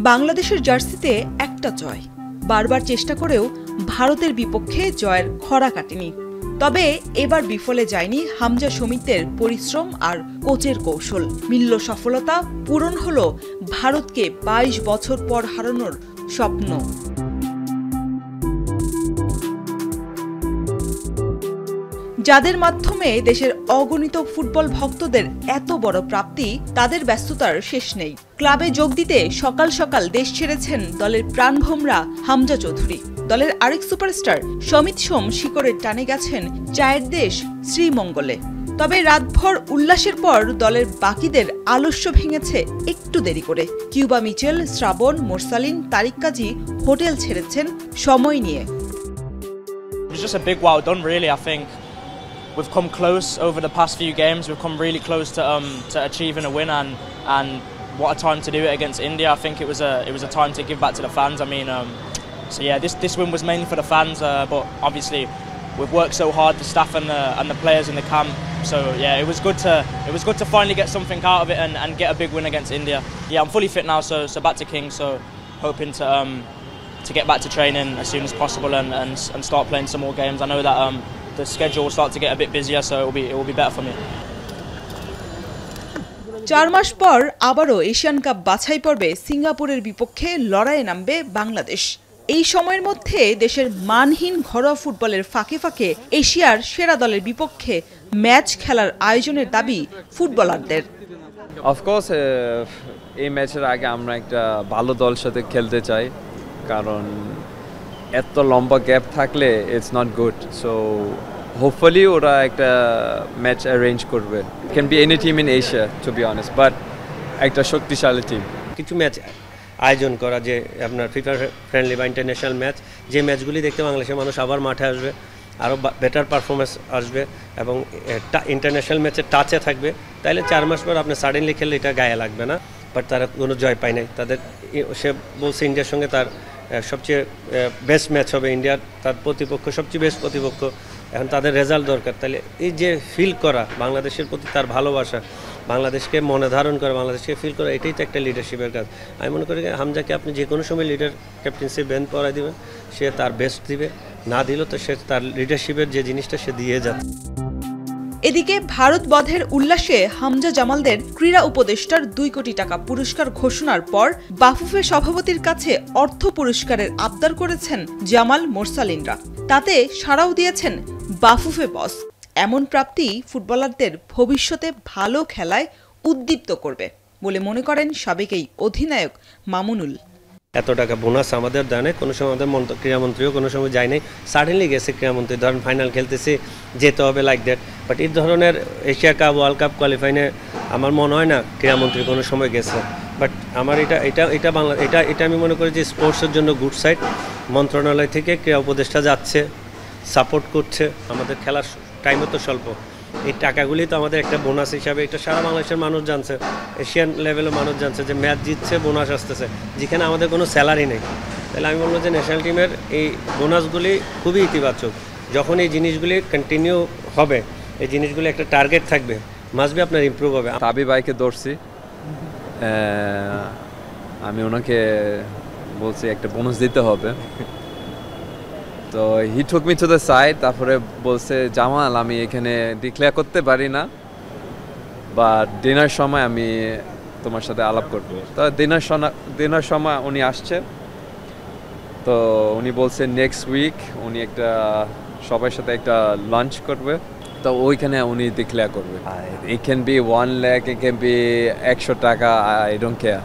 বাংলাদেশের জার্সিতে একটা জয়, বারবার চেষ্টা করেও ভারতের বিপক্ষে জয়ের খরা কাটেনি। তবে এবার বিফলে যায়নি হামজা সমিতের পরিশ্রম আর কোচের কৌশল। মিলল সফলতা, পূরণ হল ভারতকে ২২ বছর পর হারানোর স্বপ্ন। যাদের মাধ্যমে দেশের অগণিত ফুটবল ভক্তদের এত বড় প্রাপ্তি, তাদের ব্যস্ততার শেষ নেই। ক্লাবে যোগ দিতে সকাল সকাল দেশ ছেড়েছেন দলের প্রাণভোমরা হামজা চৌধুরী। দলের আরেক সুপারস্টার সমিত সোম শিকড়ের টানে গেছেন চায়ের দেশ শ্রীমঙ্গলে। তবে রাতভর উল্লাসের পর দলের বাকিদের আলস্য ভেঙেছে একটু দেরি করে। কিউবা মিচেল, শ্রাবণ, মোরসালিন, তারিক কাজী হোটেল ছেড়েছেন সময় নিয়ে। We've come close over the past few games. We've come really close to achieving a win, and what a time to do it against India. I think it was a time to give back to the fans. I mean, so yeah, this win was mainly for the fans, but obviously we've worked so hard, the staff and the players in the camp. So yeah, it was good to finally get something out of it and get a big win against India. Yeah, I'm fully fit now, so back to Kings. So hoping to get back to training as soon as possible and start playing some more games. I know that the schedule will start to get a bit busier, so it will be better for me. 4 মাস পর আবারও Asian cup বাছাই পর্বে সিঙ্গাপুরের বিপক্ষে লড়াইয়ে নামবে বাংলাদেশ। এই সময়ের মধ্যে দেশের মানহীন ঘরোয়া ফুটবলের ফাঁকে ফাঁকে এশিয়ার সেরা দলের বিপক্ষে ম্যাচ খেলার আয়োজনের দাবি ফুটবলারদের। অফকোর্স এই ম্যাচের আগে আমরা একটা ভালো দলের সাথে খেলতে চাই, কারণ এত লম্বা গ্যাপ থাকলে it's not good. So hopefully ওরা একটা ম্যাচ অ্যারেঞ্জ করবে। Can be any team in Asia to be honest, but একটা শক্তিশালী টিম। কিছু ম্যাচ আয়োজন করা, যে আপনার ফিফা ফ্রেন্ডলি বা ইন্টারন্যাশনাল ম্যাচ, যে ম্যাচগুলি দেখতে বাংলাদেশের মানুষ আবার মাঠে আসবে, আরও বেটার পারফরমেন্স আসবে এবং ইন্টারন্যাশনাল ম্যাচে টাচে থাকবে। তাইলে 4 মাস পর আপনি সাডেনলি খেললে এটা গায়ে লাগবে না। বাট তারা কোনো জয় পায় নাই। সে বলছে ইন্ডিয়ার সঙ্গে তার সবচেয়ে বেস্ট ম্যাচ হবে, ইন্ডিয়ার তার প্রতিপক্ষ সবচেয়ে বেস্ট প্রতিপক্ষ। এখন তাদের রেজাল্ট দরকার। তাহলে এই যে ফিল করা, বাংলাদেশের প্রতি তার ভালোবাসা, বাংলাদেশকে মনে ধারণ করা, বাংলাদেশকে ফিল করা, এটাই তো একটা লিডারশিপের কাজ। আমি মনে করি হামজাকে আপনি যে কোনো সময় লিডার ক্যাপ্টেন্সি ব্যান্ড পরাই দেবেন, সে তার বেস্ট দিবে, না দিলেও তো সে তার লিডারশিপের যে জিনিসটা সে দিয়ে যাচ্ছে। এদিকে ভারত বধের উল্লাসে হামজা জামালদের ক্রীড়া উপদেষ্টার 2 কোটি টাকা পুরস্কার ঘোষণার পর বাফুফে সভাপতির কাছে অর্থ পুরস্কারের আবদার করেছেন জামাল, মোরসালিনরা। তাতে সাড়াও দিয়েছেন বাফুফে বস। এমন প্রাপ্তি ফুটবলারদের ভবিষ্যতে ভালো খেলায় উদ্দীপ্ত করবে বলে মনে করেন সাবেক এই অধিনায়ক মামুনুল। এত টাকা বোনাস আমাদের দেয় নাই, কোনো সময় আমাদের ক্রীড়ামন্ত্রীও কোনো সময় যায় নাই, সাডেনলি গেছে ক্রীড়ামন্ত্রী। ধরেন ফাইনাল খেলতেছে, যেতে হবে লাইক দ্যাট। বাট এই ধরনের এশিয়া কাপ, ওয়ার্ল্ড কাপ কোয়ালিফাইনে আমার মনে হয় না ক্রীড়ামন্ত্রী কোনো সময় গেছে। বাট আমার এটা আমি মনে করি যে স্পোর্টসের জন্য গুড সাইড। মন্ত্রণালয় থেকে ক্রীড়া উপদেষ্টা যাচ্ছে, সাপোর্ট করছে। আমাদের খেলার টাইমও তো স্বল্প, এই টাকাগুলি তো আমাদের একটা বোনাস হিসাবে, এটা সারা বাংলাদেশের মানুষ জানছে, এশিয়ান লেভেলে মানুষ জানছে যে ম্যাচ জিতছে, বোনাস আসতেছে, যেখানে আমাদের কোনো স্যালারি নেই। তাহলে আমি বলবো যে ন্যাশনাল টিমের এই বোনাসগুলি খুবই ইতিবাচক। যখন এই জিনিসগুলি কন্টিনিউ হবে, এই জিনিসগুলি একটা টার্গেট থাকবে, মাসবি আপনার ইমপ্রুভ হবে। তাবি ভাইকে ধরছি, আমি ওনাকে বলছি একটা বোনাস দিতে হবে। তো he took me to the side, তারপরে বলছে জামাল আমি এখানে ডিক্লেয়ার করতে পারি না, বা ডিনার সময় আমি তোমার সাথে আলাপ করবো। তো ডিনার সময় উনি আসছে, তো উনি বলছে নেক্সট উইক উনি একটা সবার সাথে একটা লাঞ্চ করবে, তো ওইখানে উনি ডিক্লেয়ার করবে। It can be 1 lakh, it can be 100 টাকা, আই ডোন্ট কেয়ার।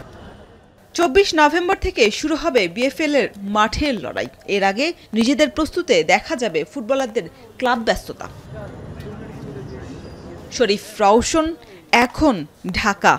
24 নভেম্বর থেকে শুরু হবে বিএফএল এর মাঠের লড়াই। এর আগে নিজেদের প্রস্তুতে দেখা যাবে ফুটবলারদের ক্লাব ব্যস্ততা। শরীফ রওশন, এখন ঢাকা।